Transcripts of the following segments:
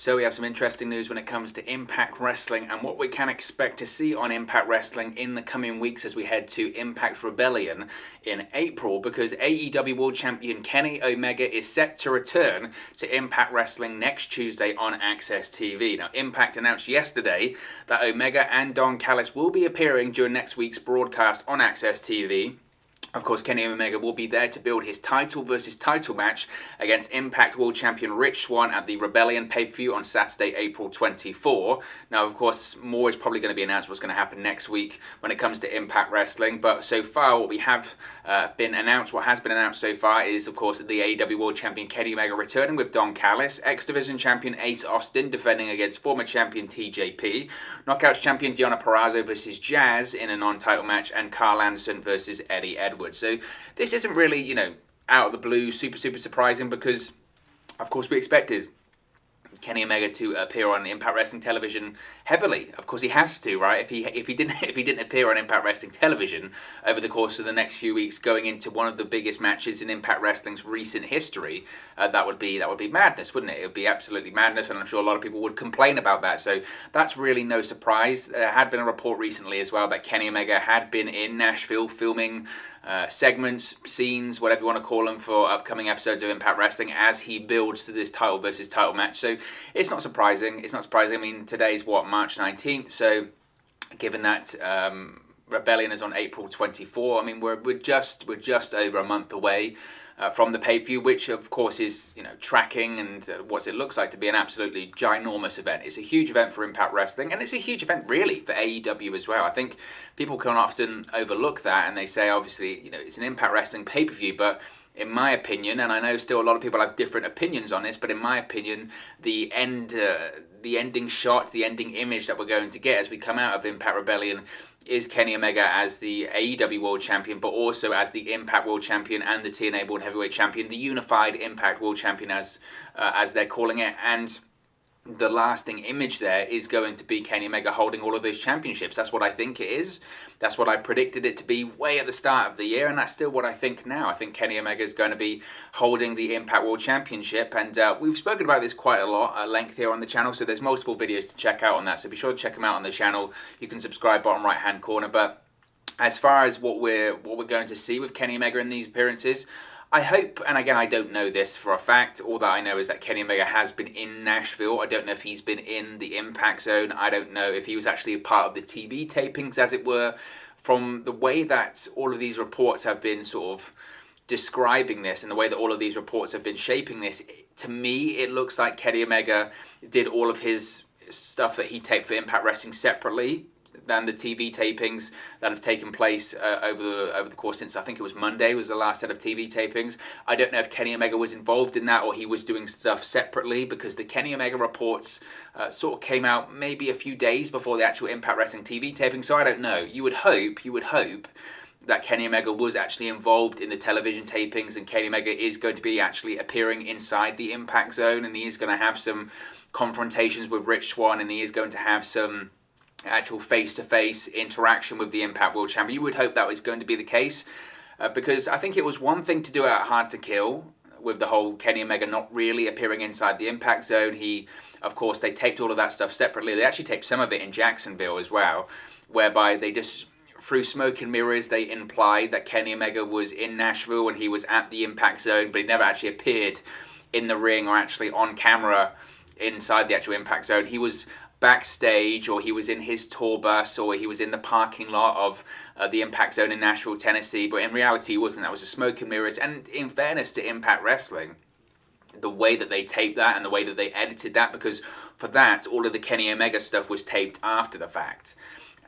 So we have some interesting news when it comes to Impact Wrestling and what we can expect to see on Impact Wrestling in the coming weeks as we head to Impact Rebellion in April, because AEW World Champion Kenny Omega is set to return to Impact Wrestling next Tuesday on AXS TV. Now, Impact announced yesterday that Omega and Don Callis will be appearing during next week's broadcast on AXS TV. Of course, Kenny Omega will be there to build his title versus title match against Impact World Champion Rich Swann at the Rebellion pay-per-view on Saturday, April 24. Now, of course, more is probably going to be announced what's going to happen next week when it comes to Impact Wrestling. But so far, what has been announced so far is, of course, the AEW World Champion Kenny Omega returning with Don Callis, X Division Champion Ace Austin defending against former champion TJP, Knockouts Champion Deonna Purrazzo versus Jazz in a non-title match, and Carl Anderson versus Eddie Edwards. So this isn't really, out of the blue, super surprising, because, of course, we expected Kenny Omega to appear on Impact Wrestling television heavily. Of course, he has to, right? If he didn't appear on Impact Wrestling television over the course of the next few weeks, going into one of the biggest matches in Impact Wrestling's recent history, that would be madness, wouldn't it? It would be absolutely madness, and I'm sure a lot of people would complain about that. So that's really no surprise. There had been a report recently as well that Kenny Omega had been in Nashville filming segments, scenes, whatever you want to call them, for upcoming episodes of Impact Wrestling as he builds to this title versus title match. So it's not surprising. I mean, today's March 19th. So given that Rebellion is on April 24, I mean, we're just over a month away from the pay-per-view, which of course is tracking and what it looks like to be an absolutely ginormous event. It's a huge event for Impact Wrestling, and it's a huge event really for AEW as well. I think people can often overlook that, and they say obviously it's an Impact Wrestling pay-per-view, but in my opinion, and I know still a lot of people have different opinions on this, but in my opinion, the ending shot, the ending image that we're going to get as we come out of Impact Rebellion is Kenny Omega as the AEW World Champion, but also as the Impact World Champion and the TNA World Heavyweight Champion, the Unified Impact World Champion as they're calling it. And the lasting image there is going to be Kenny Omega holding all of those championships. That's what I think it is. That's what I predicted it to be way at the start of the year, and that's still what I think now. I think Kenny Omega is going to be holding the Impact World Championship, and we've spoken about this quite a lot at length here on the channel, so there's multiple videos to check out on that, so be sure to check them out on the channel. You can subscribe bottom right hand corner. But as far as what we're going to see with Kenny Omega in these appearances, I hope, and again, I don't know this for a fact, all that I know is that Kenny Omega has been in Nashville. I don't know if he's been in the Impact Zone. I don't know if he was actually a part of the TV tapings, as it were. From the way that all of these reports have been sort of describing this, and the way that all of these reports have been shaping this, to me, it looks like Kenny Omega did all of his stuff that he taped for Impact Wrestling separately than the TV tapings that have taken place over the course since, I think it was Monday was the last set of TV tapings. I don't know if Kenny Omega was involved in that or he was doing stuff separately, because the Kenny Omega reports sort of came out maybe a few days before the actual Impact Wrestling TV taping, so I don't know. You would hope that Kenny Omega was actually involved in the television tapings, and Kenny Omega is going to be actually appearing inside the Impact Zone, and he is going to have some confrontations with Rich Swann, and he is going to have some actual face-to-face interaction with the Impact World Champion. You would hope that was going to be the case, because I think it was one thing to do it at Hard to Kill, with the whole Kenny Omega not really appearing inside the Impact Zone. Of course, they taped all of that stuff separately. They actually taped some of it in Jacksonville as well, whereby they just, through smoke and mirrors, they implied that Kenny Omega was in Nashville and he was at the Impact Zone, but he never actually appeared in the ring or actually on camera inside the actual Impact Zone. He was backstage, or he was in his tour bus, or he was in the parking lot of the Impact Zone in Nashville, Tennessee, but in reality he wasn't. That was a smoke and mirrors. And in fairness to Impact Wrestling, the way that they taped that and the way that they edited that, because for that, all of the Kenny Omega stuff was taped after the fact.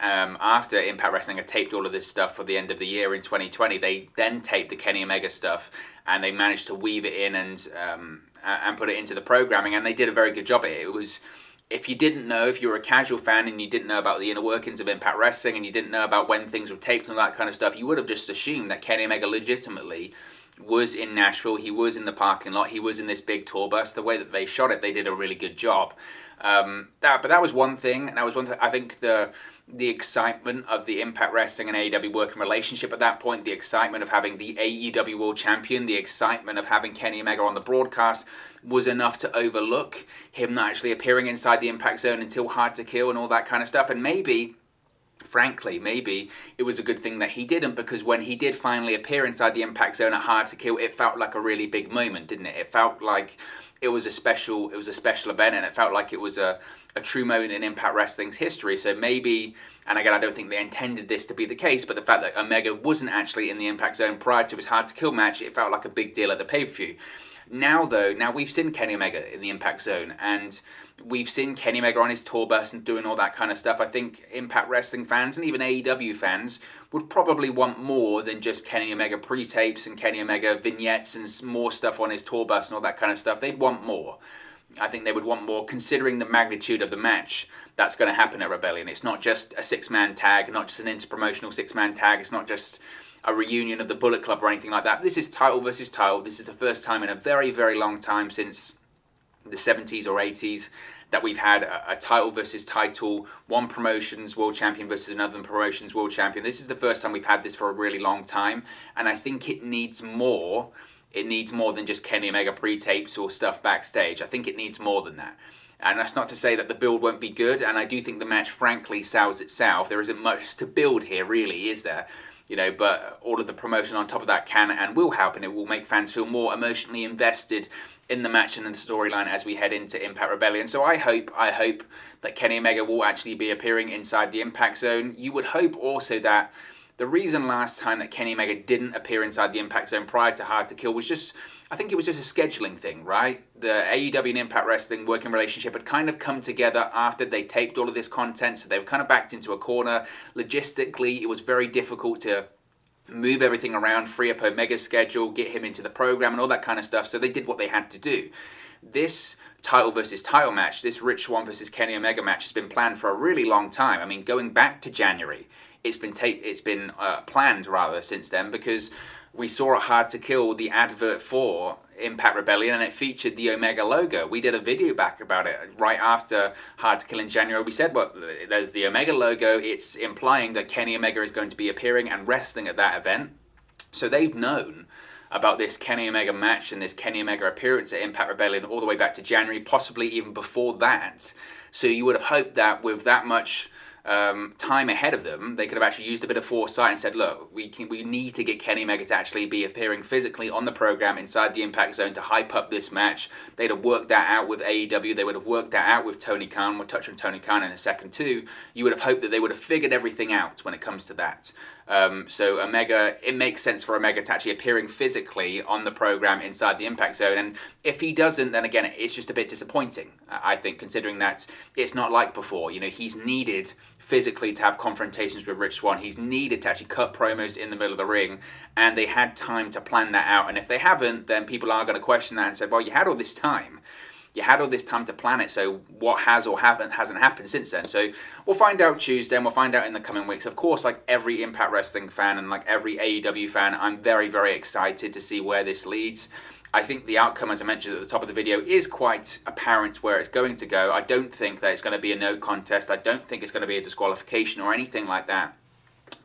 After Impact Wrestling had taped all of this stuff for the end of the year in 2020, they then taped the Kenny Omega stuff, and they managed to weave it in and put it into the programming, and they did a very good job at it. It was, if you didn't know, if you were a casual fan and you didn't know about the inner workings of Impact Wrestling and you didn't know about when things were taped and all that kind of stuff, you would have just assumed that Kenny Omega legitimately was in Nashville. He was in the parking lot. He was in this big tour bus. The way that they shot it, they did a really good job. But that was one thing, and that was one thing. I think the excitement of the Impact Wrestling and AEW working relationship at that point, the excitement of having the AEW World Champion, the excitement of having Kenny Omega on the broadcast was enough to overlook him not actually appearing inside the Impact Zone until Hard to Kill and all that kind of stuff. And frankly, maybe it was a good thing that he didn't, because when he did finally appear inside the Impact Zone at Hard to Kill, it felt like a really big moment, didn't it? It felt like it was a special event, and it felt like it was a true moment in Impact Wrestling's history. So maybe, and again, I don't think they intended this to be the case, but the fact that Omega wasn't actually in the Impact Zone prior to his Hard to Kill match, it felt like a big deal at the pay-per-view. Now we've seen Kenny Omega in the Impact Zone, and we've seen Kenny Omega on his tour bus and doing all that kind of stuff. I think Impact Wrestling fans and even AEW fans would probably want more than just Kenny Omega pre-tapes and Kenny Omega vignettes and more stuff on his tour bus and all that kind of stuff. They'd want more. I think they would want more, considering the magnitude of the match that's going to happen at Rebellion. It's not just a six-man tag, not just an interpromotional six-man tag. It's not just a reunion of the Bullet Club or anything like that. This is title versus title. This is the first time in a very, very long time, since the 70s or 80s, that we've had a title versus title, one promotion's world champion versus another promotion's world champion. This is the first time we've had this for a really long time, and I think it needs more. It needs more than just Kenny Omega pre-tapes or stuff backstage. I think it needs more than that. And that's not to say that the build won't be good, and I do think the match, frankly, sells itself. There isn't much to build here, really, is there? But all of the promotion on top of that can and will help, and it will make fans feel more emotionally invested in the match and in the storyline as we head into Impact Rebellion. So I hope that Kenny Omega will actually be appearing inside the Impact Zone. You would hope also that the reason last time that Kenny Omega didn't appear inside the Impact Zone prior to Hard to Kill was just, I think it was just a scheduling thing, right? The AEW and Impact Wrestling working relationship had kind of come together after they taped all of this content, so they were kind of backed into a corner. Logistically, it was very difficult to move everything around, free up Omega's schedule, get him into the program and all that kind of stuff, so they did what they had to do. This title versus title match, this Rich Swann versus Kenny Omega match, has been planned for a really long time. I mean, going back to January, it's been planned rather since then, because we saw at Hard to Kill the advert for Impact Rebellion, and it featured the Omega logo. We did a video back about it right after Hard to Kill in January. We said, well, there's the Omega logo. It's implying that Kenny Omega is going to be appearing and wrestling at that event. So they've known about this Kenny Omega match and this Kenny Omega appearance at Impact Rebellion all the way back to January, possibly even before that. So you would have hoped that with that much time ahead of them, they could have actually used a bit of foresight and said, look, we need to get Kenny Omega to actually be appearing physically on the program inside the Impact Zone to hype up this match. They'd have worked that out with AEW. They would have worked that out with Tony Khan. We'll touch on Tony Khan in a second too. You would have hoped that they would have figured everything out when it comes to that. So Omega, it makes sense for Omega to actually appearing physically on the program inside the Impact Zone. And if he doesn't, then again, it's just a bit disappointing, I think, considering that it's not like before. He's needed physically to have confrontations with Rich Swann. He's needed to actually cut promos in the middle of the ring, and they had time to plan that out. And if they haven't, then people are going to question that and say, well, you had all this time. You had all this time to plan it, so what has or hasn't happened since then? So we'll find out Tuesday, and we'll find out in the coming weeks. Of course, like every Impact Wrestling fan and like every AEW fan, I'm very, very excited to see where this leads. I think the outcome, as I mentioned at the top of the video, is quite apparent where it's going to go. I don't think that it's going to be a no contest. I don't think it's going to be a disqualification or anything like that.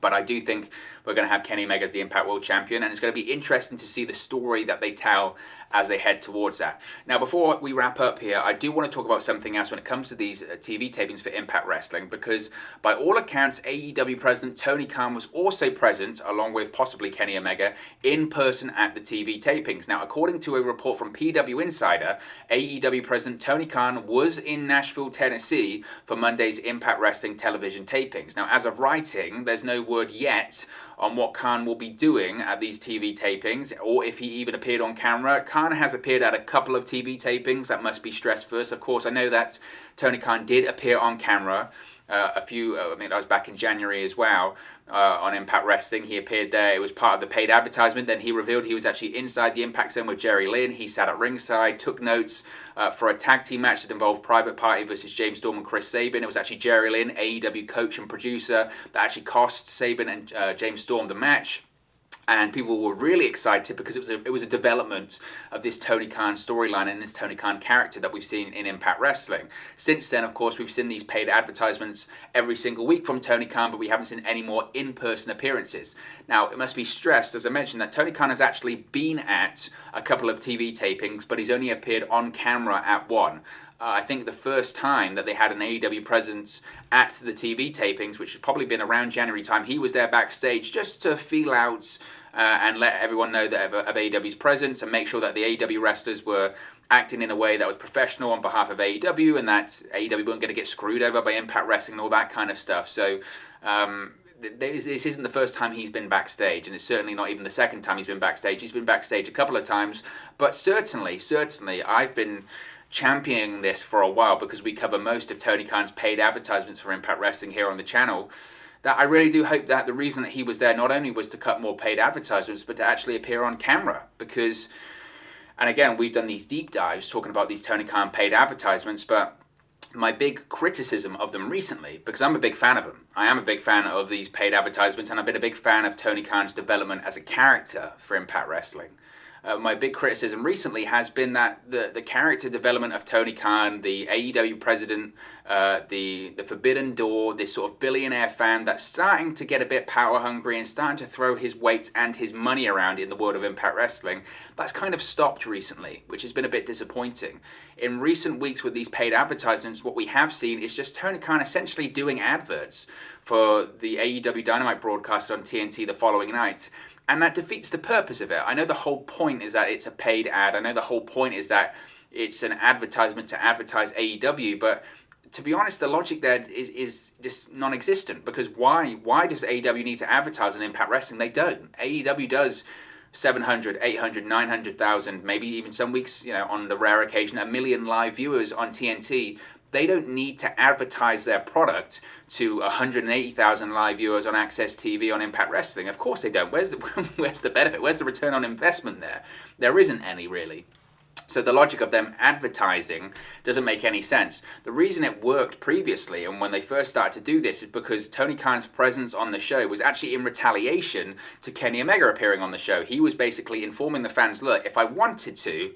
But I do think we're going to have Kenny Omega as the Impact World Champion, and it's going to be interesting to see the story that they tell as they head towards that. Now, before we wrap up here, I do want to talk about something else when it comes to these TV tapings for Impact Wrestling, because by all accounts, AEW President Tony Khan was also present, along with possibly Kenny Omega, in person at the TV tapings. Now, according to a report from PW Insider, AEW President Tony Khan was in Nashville, Tennessee for Monday's Impact Wrestling television tapings. Now, as of writing, there's no word yet on what Khan will be doing at these TV tapings, or if he even appeared on camera. Khan has appeared at a couple of TV tapings, that must be stressed first. Of course, I know that Tony Khan did appear on camera I mean, that was back in January as well, on Impact Wrestling. He appeared there. It was part of the paid advertisement. Then he revealed he was actually inside the Impact Zone with Jerry Lynn. He sat at ringside, took notes for a tag team match that involved Private Party versus James Storm and Chris Sabin. It was actually Jerry Lynn, AEW coach and producer, that actually cost Sabin and James Storm the match. And people were really excited because it was a development of this Tony Khan storyline and this Tony Khan character that we've seen in Impact Wrestling. Since then, of course, we've seen these paid advertisements every single week from Tony Khan, but we haven't seen any more in-person appearances. Now, it must be stressed, as I mentioned, that Tony Khan has actually been at a couple of TV tapings, but he's only appeared on camera at one. I think the first time that they had an AEW presence at the TV tapings, which has probably been around January time, he was there backstage just to feel out and let everyone know that of AEW's presence and make sure that the AEW wrestlers were acting in a way that was professional on behalf of AEW and that AEW weren't going to get screwed over by Impact Wrestling and all that kind of stuff. So this isn't the first time he's been backstage, and it's certainly not even the second time he's been backstage. He's been backstage a couple of times, but certainly, I've been championing this for a while because we cover most of Tony Khan's paid advertisements for Impact Wrestling here on the channel, that I really do hope that the reason that he was there not only was to cut more paid advertisements, but to actually appear on camera. Because, and again, we've done these deep dives talking about these Tony Khan paid advertisements, but my big criticism of them recently, because I'm a big fan of them, I am a big fan of these paid advertisements, and I've been a big fan of Tony Khan's development as a character for Impact Wrestling. My big criticism recently has been that the character development of Tony Khan, the AEW president, the Forbidden Door, this sort of billionaire fan that's starting to get a bit power hungry and starting to throw his weight and his money around in the world of Impact Wrestling, that's kind of stopped recently, which has been a bit disappointing. In recent weeks with these paid advertisements, what we have seen is just Tony Khan essentially doing adverts for the AEW Dynamite broadcast on TNT the following night. And that defeats the purpose of it. I know the whole point is that it's a paid ad. I know the whole point is that it's an advertisement to advertise AEW. But to be honest, the logic there is just non-existent. Because why does AEW need to advertise on Impact Wrestling? They don't. AEW does 700, 800, 900,000, maybe even some weeks, on the rare occasion, 1 million live viewers on TNT. They don't need to advertise their product to 180,000 live viewers on AXS TV on Impact Wrestling. Of course they don't. Where's the benefit? Where's the return on investment there? There isn't any, really. So the logic of them advertising doesn't make any sense. The reason it worked previously and when they first started to do this is because Tony Khan's presence on the show was actually in retaliation to Kenny Omega appearing on the show. He was basically informing the fans, look, if I wanted to,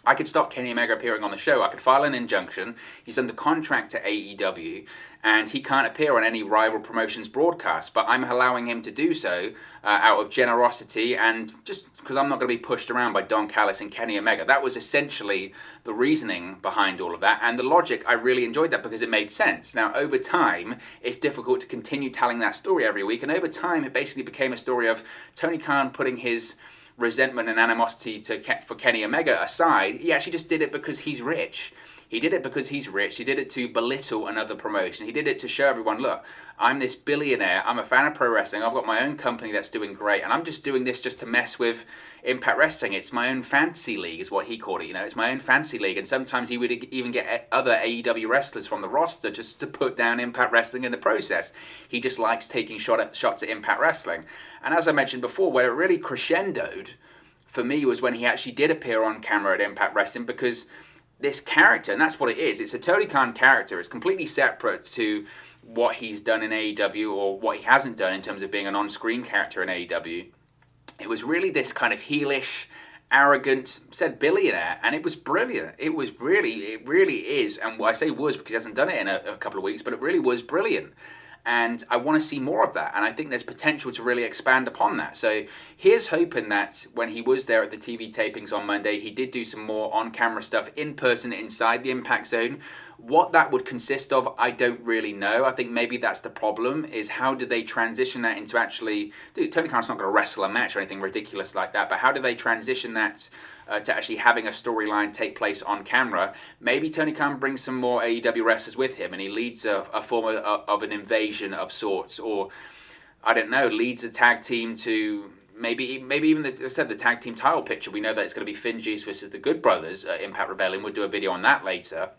I could stop Kenny Omega appearing on the show. I could file an injunction. He's under contract to AEW, and he can't appear on any rival promotions broadcast. But I'm allowing him to do so out of generosity and just because I'm not going to be pushed around by Don Callis and Kenny Omega. That was essentially the reasoning behind all of that. And the logic, I really enjoyed that because it made sense. Now, over time, it's difficult to continue telling that story every week. And over time, it basically became a story of Tony Khan putting his resentment and animosity for Kenny Omega aside. He actually just did it because he's rich. He did it because he's rich. He did it to belittle another promotion. He did it to show everyone, look, I'm this billionaire. I'm a fan of pro wrestling. I've got my own company that's doing great. And I'm just doing this just to mess with Impact Wrestling. It's my own fantasy league is what he called it. It's my own fantasy league. And sometimes he would even get other AEW wrestlers from the roster just to put down Impact Wrestling in the process. He just likes taking shots at Impact Wrestling. And as I mentioned before, where it really crescendoed for me was when he actually did appear on camera at Impact Wrestling, because this character, and that's what it is, it's a Tony Khan character. It's completely separate to what he's done in AEW or what he hasn't done in terms of being an on-screen character in AEW. It was really this kind of heelish, arrogant, said billionaire, and it was brilliant. It really is, and I say was because he hasn't done it in a couple of weeks, but it really was brilliant. And I want to see more of that. And I think there's potential to really expand upon that. So here's hoping that when he was there at the TV tapings on Monday, he did do some more on-camera stuff in person inside the Impact Zone. What that would consist of, I don't really know. I think maybe that's the problem, is how do they transition that into actually... Dude, Tony Khan's not going to wrestle a match or anything ridiculous like that, but how do they transition that to actually having a storyline take place on camera? Maybe Tony Khan brings some more AEW wrestlers with him and he leads a form of an invasion of sorts, or, I don't know, leads a tag team to... Maybe even the tag team title picture. We know that it's going to be Finn Juice versus the Good Brothers at Impact Rebellion. We'll do a video on that later.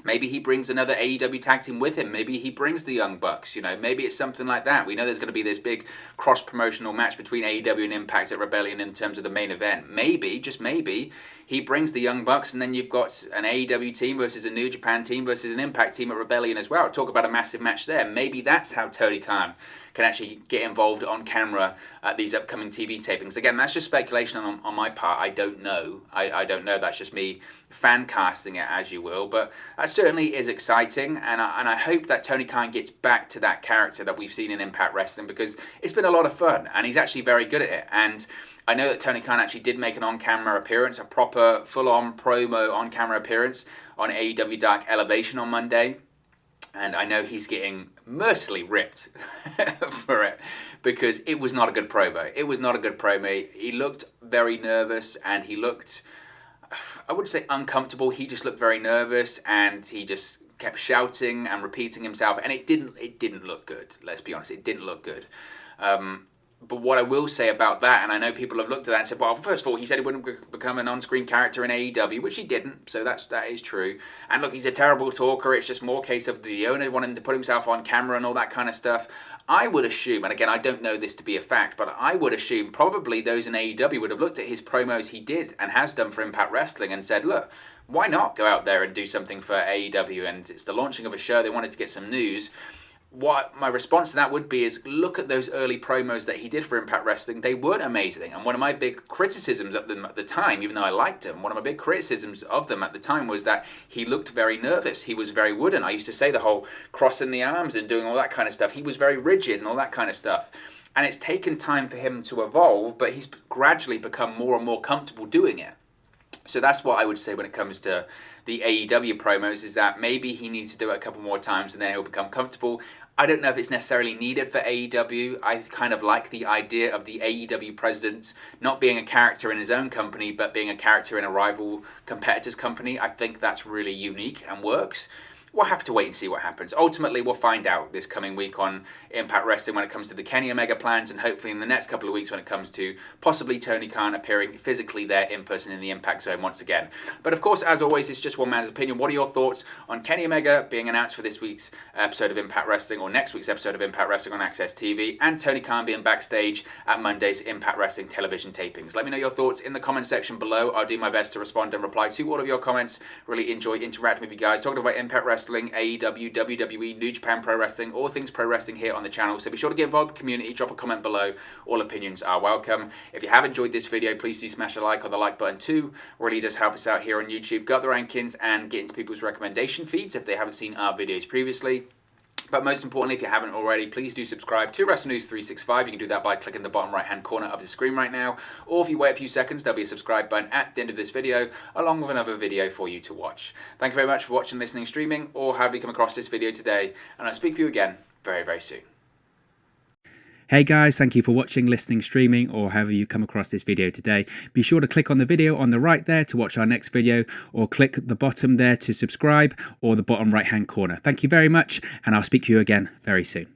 Maybe he brings another AEW tag team with him. Maybe he brings the Young Bucks. Maybe it's something like that. We know there's going to be this big cross-promotional match between AEW and Impact at Rebellion in terms of the main event. Maybe, just maybe, he brings the Young Bucks, and then you've got an AEW team versus a New Japan team versus an Impact team at Rebellion as well. Talk about a massive match there. Maybe that's how Tony Khan can actually get involved on camera at these upcoming TV tapings. Again, that's just speculation on my part. I don't know. I don't know. That's just me fan casting it, as you will. But that certainly is exciting, and I hope that Tony Khan gets back to that character that we've seen in Impact Wrestling, because it's been a lot of fun, and he's actually very good at it. And I know that Tony Khan actually did make an on-camera appearance, a proper full-on promo on-camera appearance on AEW Dark Elevation on Monday. And I know he's getting mercilessly ripped for it, because it was not a good promo. It was not a good promo. He looked very nervous, and he looked, I wouldn't say uncomfortable. He just looked very nervous, and he just kept shouting and repeating himself. And it didn't look good. Let's be honest, it didn't look good. But what I will say about that, and I know people have looked at that and said, well, first of all, he said he wouldn't become an on-screen character in AEW, which he didn't, so that is true. And look, he's a terrible talker. It's just more a case of the owner wanting to put himself on camera and all that kind of stuff. I would assume, and again, I don't know this to be a fact, but I would assume probably those in AEW would have looked at his promos he did and has done for Impact Wrestling and said, look, why not go out there and do something for AEW? And it's the launching of a show. They wanted to get some news. What my response to that would be is look at those early promos that he did for Impact Wrestling. They weren't amazing. And one of my big criticisms of them at the time, even though I liked them, one of my big criticisms of them at the time was that he looked very nervous. He was very wooden. I used to say the whole crossing the arms and doing all that kind of stuff. He was very rigid and all that kind of stuff. And it's taken time for him to evolve, but he's gradually become more and more comfortable doing it. So that's what I would say when it comes to the AEW promos, is that maybe he needs to do it a couple more times and then he'll become comfortable. I don't know if it's necessarily needed for AEW. I kind of like the idea of the AEW president not being a character in his own company, but being a character in a rival competitor's company. I think that's really unique and works. We'll have to wait and see what happens. Ultimately, we'll find out this coming week on Impact Wrestling when it comes to the Kenny Omega plans, and hopefully in the next couple of weeks when it comes to possibly Tony Khan appearing physically there in person in the Impact Zone once again. But of course, as always, it's just one man's opinion. What are your thoughts on Kenny Omega being announced for this week's episode of Impact Wrestling, or next week's episode of Impact Wrestling on AXS TV, and Tony Khan being backstage at Monday's Impact Wrestling television tapings? Let me know your thoughts in the comment section below. I'll do my best to respond and reply to all of your comments. Really enjoy interacting with you guys, talking about Impact Wrestling, AEW, WWE, New Japan Pro Wrestling, all things pro wrestling here on the channel. So be sure to get involved in the community, drop a comment below. All opinions are welcome. If you have enjoyed this video, please do smash a like on the like button too. Really does help us out here on YouTube. Go up the rankings and get into people's recommendation feeds if they haven't seen our videos previously. But most importantly, if you haven't already, please do subscribe to Wrestling News 365. You can do that by clicking the bottom right-hand corner of the screen right now. Or if you wait a few seconds, there'll be a subscribe button at the end of this video, along with another video for you to watch. Thank you very much for watching, listening, streaming, or have you come across this video today. And I'll speak to you again very, very soon. Hey guys, thank you for watching, listening, streaming, or however you come across this video today. Be sure to click on the video on the right there to watch our next video, or click the bottom there to subscribe, or the bottom right hand corner. Thank you very much, and I'll speak to you again very soon.